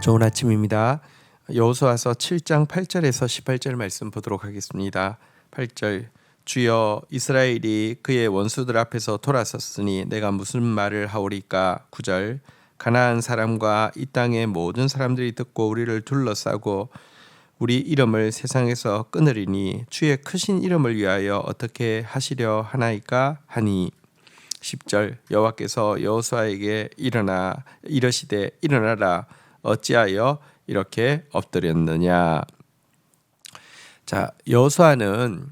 좋은 아침입니다. 여호수아서 7장 8절에서 18절 말씀 보도록 하겠습니다. 8절 주여 이스라엘이 그의 원수들 앞에서 돌아섰으니 내가 무슨 말을 하오리까. 9절 가나안 사람과 이 땅의 모든 사람들이 듣고 우리를 둘러싸고 우리 이름을 세상에서 끊으리니 주의 크신 이름을 위하여 어떻게 하시려 하나이까 하니. 10절 여호와께서 여호수아에게 이르시되 일어나라 어찌하여 이렇게 엎드렸느냐. 자, 여호수아는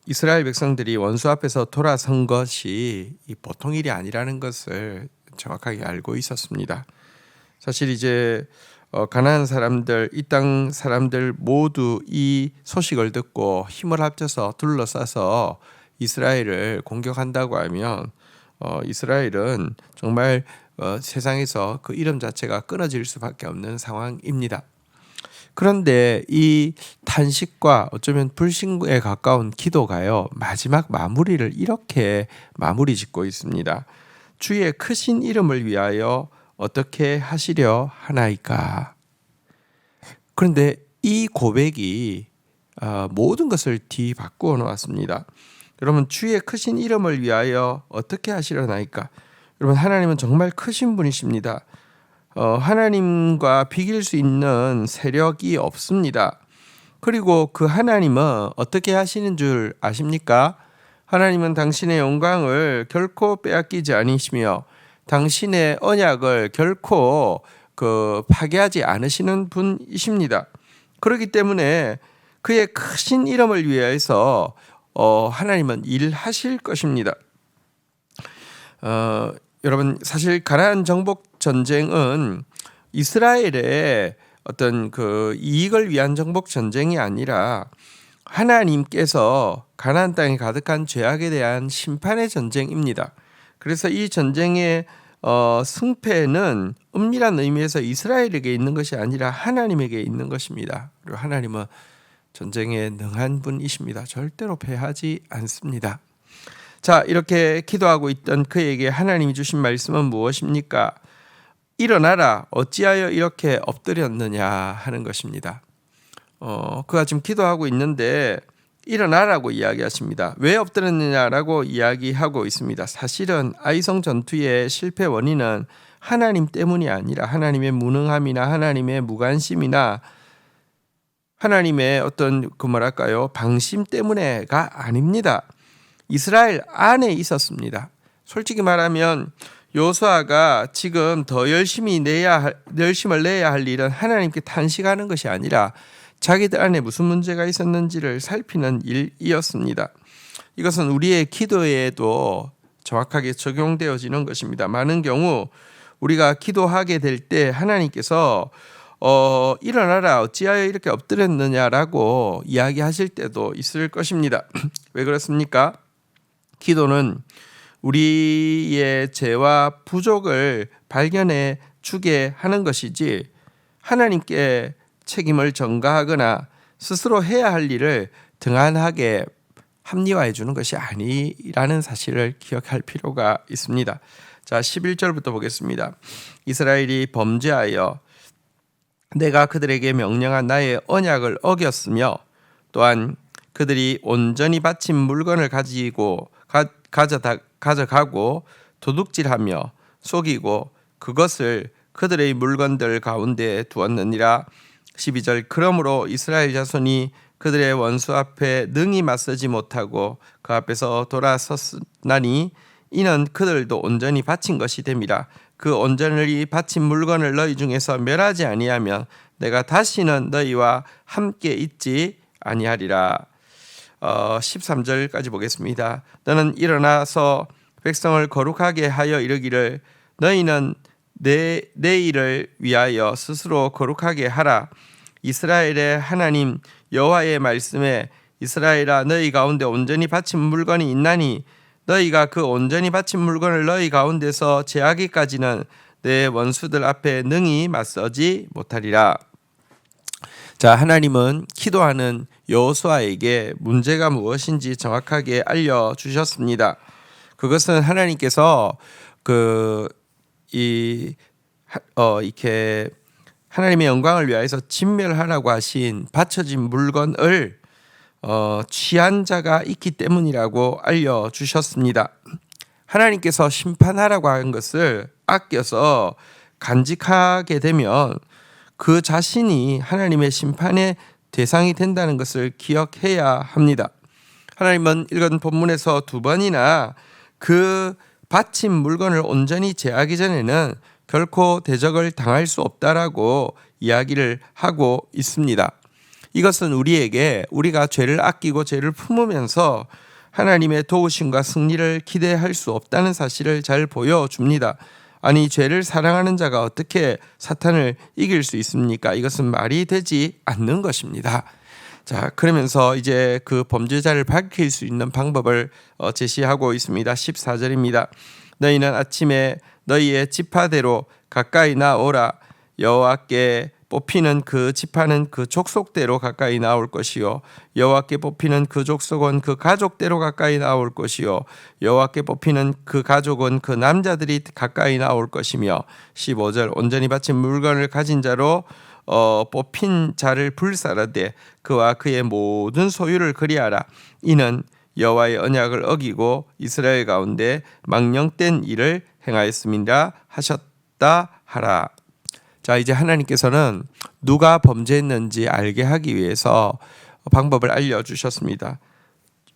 이스라엘 백성들이 원수 앞에서 돌아선 것이 보통 일이 아니라는 것을 정확하게 알고 있었습니다. 사실 이제 가나안 사람들, 이 땅 사람들 모두 이 소식을 듣고 힘을 합쳐서 둘러싸서 이스라엘을 공격한다고 하면 이스라엘은 정말 세상에서 그 이름 자체가 끊어질 수밖에 없는 상황입니다. 그런데 이 탄식과 어쩌면 불신에 가까운 기도가요, 마지막 마무리를 이렇게 마무리 짓고 있습니다. 주의 크신 이름을 위하여 어떻게 하시려 하나이까. 그런데 이 고백이 모든 것을 뒤바꾸어 놓았습니다. 여러분, 주의 크신 이름을 위하여 어떻게 하시려나이까. 여러분, 하나님은 정말 크신 분이십니다. 하나님과 비길 수 있는 세력이 없습니다. 그리고 그 하나님은 어떻게 하시는 줄 아십니까? 하나님은 당신의 영광을 결코 빼앗기지 않으시며 당신의 언약을 결코 파괴하지 않으시는 분이십니다. 그렇기 때문에 그의 크신 이름을 위해서 하나님은 일하실 것입니다. 여러분, 사실 가나안 정복 전쟁은 이스라엘의 어떤 그 이익을 위한 정복 전쟁이 아니라 하나님께서 가나안 땅에 가득한 죄악에 대한 심판의 전쟁입니다. 그래서 이 전쟁의 승패는 엄밀한 의미에서 이스라엘에게 있는 것이 아니라 하나님에게 있는 것입니다. 그리고 하나님은 전쟁에 능한 분이십니다. 절대로 패하지 않습니다. 자, 이렇게 기도하고 있던 그에게 하나님이 주신 말씀은 무엇입니까? 일어나라 어찌하여 이렇게 엎드렸느냐 하는 것입니다. 그가 지금 기도하고 있는데 일어나라고 이야기하십니다. 왜 엎드렸느냐라고 이야기하고 있습니다. 사실은 아이성 전투의 실패 원인은 하나님 때문이 아니라 하나님의 무능함이나 하나님의 무관심이나 하나님의 어떤 방심 때문에가 아닙니다. 이스라엘 안에 있었습니다. 솔직히 말하면 여호수아가 지금 더 열심을 내야 할 일은 하나님께 탄식하는 것이 아니라 자기들 안에 무슨 문제가 있었는지를 살피는 일이었습니다. 이것은 우리의 기도에도 정확하게 적용되어지는 것입니다. 많은 경우 우리가 기도하게 될 때 하나님께서 일어나라 어찌하여 이렇게 엎드렸느냐라고 이야기하실 때도 있을 것입니다. 왜 그렇습니까? 기도는 우리의 죄와 부족을 발견해 주게 하는 것이지 하나님께 책임을 전가하거나 스스로 해야 할 일을 등한하게 합리화해 주는 것이 아니라는 사실을 기억할 필요가 있습니다. 자, 11절부터 보겠습니다. 이스라엘이 범죄하여 내가 그들에게 명령한 나의 언약을 어겼으며 또한 그들이 온전히 바친 물건을 가져가고 도둑질하며 속이고 그것을 그들의 물건들 가운데 두었느니라. 12절 그러므로 이스라엘 자손이 그들의 원수 앞에 능히 맞서지 못하고 그 앞에서 돌아섰나니 이는 그들도 온전히 바친 것이 됨이라. 그 온전히 바친 물건을 너희 중에서 멸하지 아니하면 내가 다시는 너희와 함께 있지 아니하리라. 13절까지 보겠습니다. 너는 일어나서 백성을 거룩하게 하여 이르기를 너희는 내 일을 위하여 스스로 거룩하게 하라. 이스라엘의 하나님 여호와의 말씀에 이스라엘아 너희 가운데 온전히 바친 물건이 있나니 너희가 그 온전히 바친 물건을 너희 가운데서 제하기까지는 내 원수들 앞에 능히 맞서지 못하리라. 자, 하나님은 기도하는 여호수아에게 문제가 무엇인지 정확하게 알려주셨습니다. 그것은 하나님께서 이렇게 하나님의 영광을 위하여서 진멸하라고 하신 바쳐진 물건을 취한 자가 있기 때문이라고 알려주셨습니다. 하나님께서 심판하라고 한 것을 아껴서 간직하게 되면 그 자신이 하나님의 심판의 대상이 된다는 것을 기억해야 합니다. 하나님은 읽은 본문에서 두 번이나 그 바친 물건을 온전히 제하기 전에는 결코 대적을 당할 수 없다라고 이야기를 하고 있습니다. 이것은 우리에게 우리가 죄를 아끼고 죄를 품으면서 하나님의 도우심과 승리를 기대할 수 없다는 사실을 잘 보여줍니다. 아니, 죄를 사랑하는 자가 어떻게 사탄을 이길 수 있습니까? 이것은 말이 되지 않는 것입니다. 자, 그러면서 이제 그 범죄자를 밝힐 수 있는 방법을 제시하고 있습니다. 14절입니다. 너희는 아침에 너희의 지파대로 가까이 나오라. 여호와께 뽑히는 그 지파는 그 족속대로 가까이 나올 것이요 여호와께 뽑히는 그 족속은 그 가족대로 가까이 나올 것이요 여호와께 뽑히는 그 가족은 그 남자들이 가까이 나올 것이며 15절 온전히 바친 물건을 가진 자로 뽑힌 자를 불사르되 그와 그의 모든 소유를 그리하라. 이는 여호와의 언약을 어기고 이스라엘 가운데 망령된 일을 행하였음이라 하셨다 하라. 자, 이제 하나님께서는 누가 범죄했는지 알게 하기 위해서 방법을 알려주셨습니다.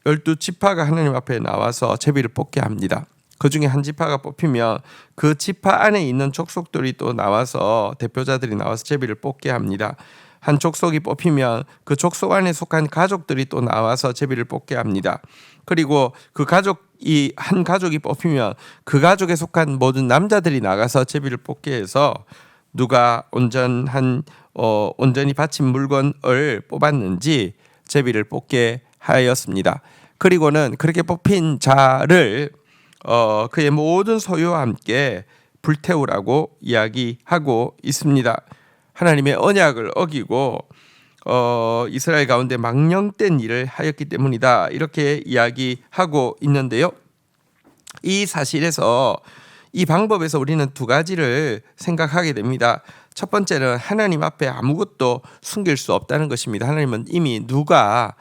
12지파가 하나님 앞에 나와서 제비를 뽑게 합니다. 그 중에 한 지파가 뽑히면 그 지파 안에 있는 족속들이 또 나와서 대표자들이 나와서 제비를 뽑게 합니다. 한 족속이 뽑히면 그 족속 안에 속한 가족들이 또 나와서 제비를 뽑게 합니다. 그리고 그 가족이 한 가족이 뽑히면 그 가족에 속한 모든 남자들이 나가서 제비를 뽑게 해서 누가 온전히 바친 물건을 뽑았는지 제비를 뽑게 하였습니다. 그리고는 그렇게 뽑힌 자를 그의 모든 소유와 함께 불태우라고 이야기하고 있습니다. 하나님의 언약을 어기고 이스라엘 가운데 망령된 일을 하였기 때문이다, 이렇게 이야기하고 있는데요. 이 사실에서 이 방법에서 우리는 두 가지를 생각하게 됩니다. 첫 번째는 하나님 앞에 아무것도 숨길 수 없다는 것입니다. 하나님은 이미 누가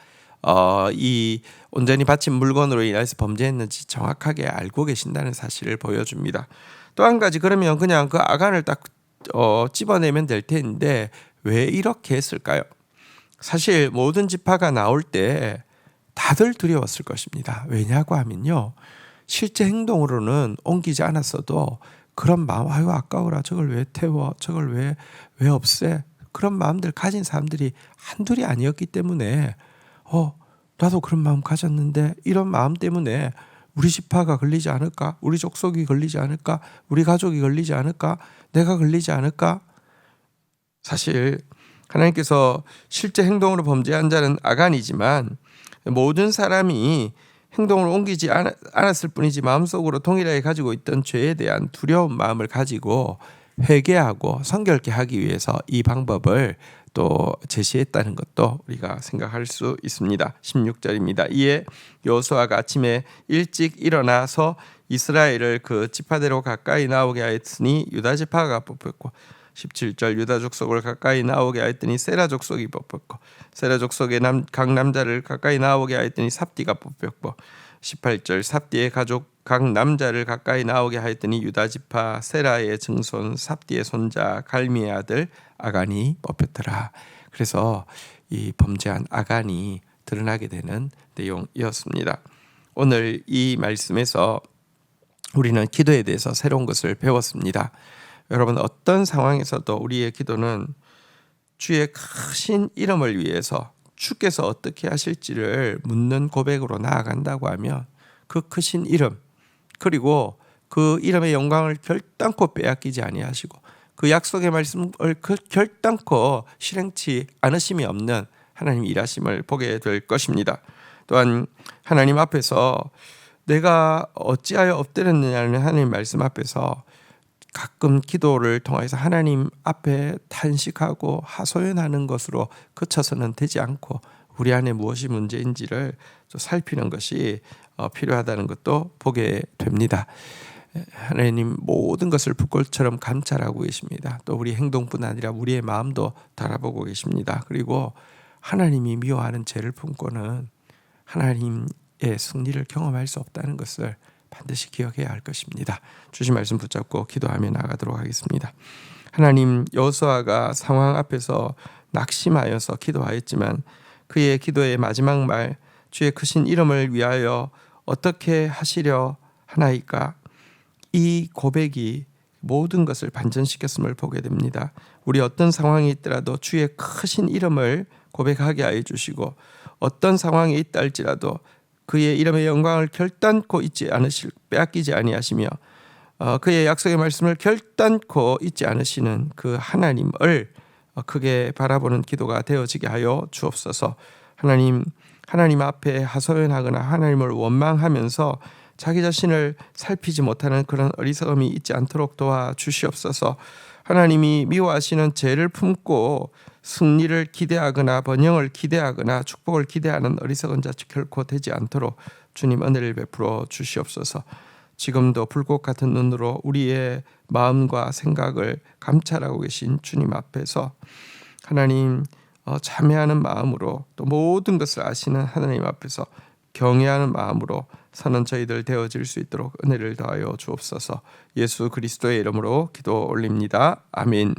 이 온전히 바친 물건으로 인해서 범죄했는지 정확하게 알고 계신다는 사실을 보여줍니다. 또 한 가지, 그러면 그냥 그 아간을 딱 집어내면 될 텐데 왜 이렇게 했을까요? 사실 모든 지파가 나올 때 다들 두려웠을 것입니다. 왜냐고 하면요, 실제 행동으로는 옮기지 않았어도 그런 마음, 아유 아까워라, 저걸 왜 태워, 저걸 왜 없애, 그런 마음들 가진 사람들이 한둘이 아니었기 때문에 나도 그런 마음 가졌는데 이런 마음 때문에 우리 지파가 걸리지 않을까, 우리 족속이 걸리지 않을까, 우리 가족이 걸리지 않을까, 내가 걸리지 않을까. 사실 하나님께서 실제 행동으로 범죄한 자는 아간이지만 모든 사람이 행동을 옮기지 않았을 뿐이지 마음속으로 동일하게 가지고 있던 죄에 대한 두려운 마음을 가지고 회개하고 성결케 하기 위해서 이 방법을 또 제시했다는 것도 우리가 생각할 수 있습니다. 16절입니다. 이에 여호수아가 아침에 일찍 일어나서 이스라엘을 그 지파대로 가까이 나오게 하였으니 유다 지파가 뽑혔고, 17절 유다 족속을 가까이 나오게 하였더니 세라 족속이 뽑혔고, 세라 족속의 각 남자를 가까이 나오게 하였더니 삽디가 뽑혔고, 18절 삽디의 가족 각 남자를 가까이 나오게 하였더니 유다 지파 세라의 증손 삽디의 손자 갈미의 아들 아간이 뽑혔더라. 그래서 이 범죄한 아간이 드러나게 되는 내용이었습니다. 오늘 이 말씀에서 우리는 기도에 대해서 새로운 것을 배웠습니다. 여러분, 어떤 상황에서도 우리의 기도는 주의 크신 이름을 위해서 주께서 어떻게 하실지를 묻는 고백으로 나아간다고 하면 그 크신 이름, 그리고 그 이름의 영광을 결단코 빼앗기지 아니하시고 그 약속의 말씀을 결단코 실행치 않으심이 없는 하나님 일하심을 보게 될 것입니다. 또한 하나님 앞에서 내가 어찌하여 엎드렸느냐는 하나님 말씀 앞에서 가끔 기도를 통해서 하나님 앞에 탄식하고 하소연하는 것으로 그쳐서는 되지 않고 우리 안에 무엇이 문제인지를 좀 살피는 것이 필요하다는 것도 보게 됩니다. 하나님 모든 것을 붓골처럼 감찰하고 계십니다. 또 우리 행동뿐 아니라 우리의 마음도 달아보고 계십니다. 그리고 하나님이 미워하는 죄를 품고는 하나님의 승리를 경험할 수 없다는 것을 반드시 기억해야 할 것입니다. 주신 말씀 붙잡고 기도하며 나가도록 하겠습니다. 하나님, 여호수아가 상황 앞에서 낙심하여서 기도하였지만 그의 기도의 마지막 말, 주의 크신 이름을 위하여 어떻게 하시려 하나이까, 이 고백이 모든 것을 반전시켰음을 보게 됩니다. 우리 어떤 상황이 있더라도 주의 크신 이름을 고백하게 하여 주시고, 어떤 상황에 있다 할지라도 그의 이름의 영광을 결단코 빼앗기지 아니하시며 그의 약속의 말씀을 결단코 잊지 않으시는 그 하나님을 크게 바라보는 기도가 되어지게 하여 주옵소서. 하나님 앞에 하소연하거나 하나님을 원망하면서 자기 자신을 살피지 못하는 그런 어리석음이 있지 않도록 도와주시옵소서. 하나님이 미워하시는 죄를 품고 승리를 기대하거나 번영을 기대하거나 축복을 기대하는 어리석은 자 결코 되지 않도록 주님 은혜를 베풀어 주시옵소서. 지금도 불꽃 같은 눈으로 우리의 마음과 생각을 감찰하고 계신 주님 앞에서 하나님 참회하는 마음으로, 또 모든 것을 아시는 하나님 앞에서 경외하는 마음으로 사는 저희들 되어질 수 있도록 은혜를 더하여 주옵소서. 예수 그리스도의 이름으로 기도 올립니다. 아멘.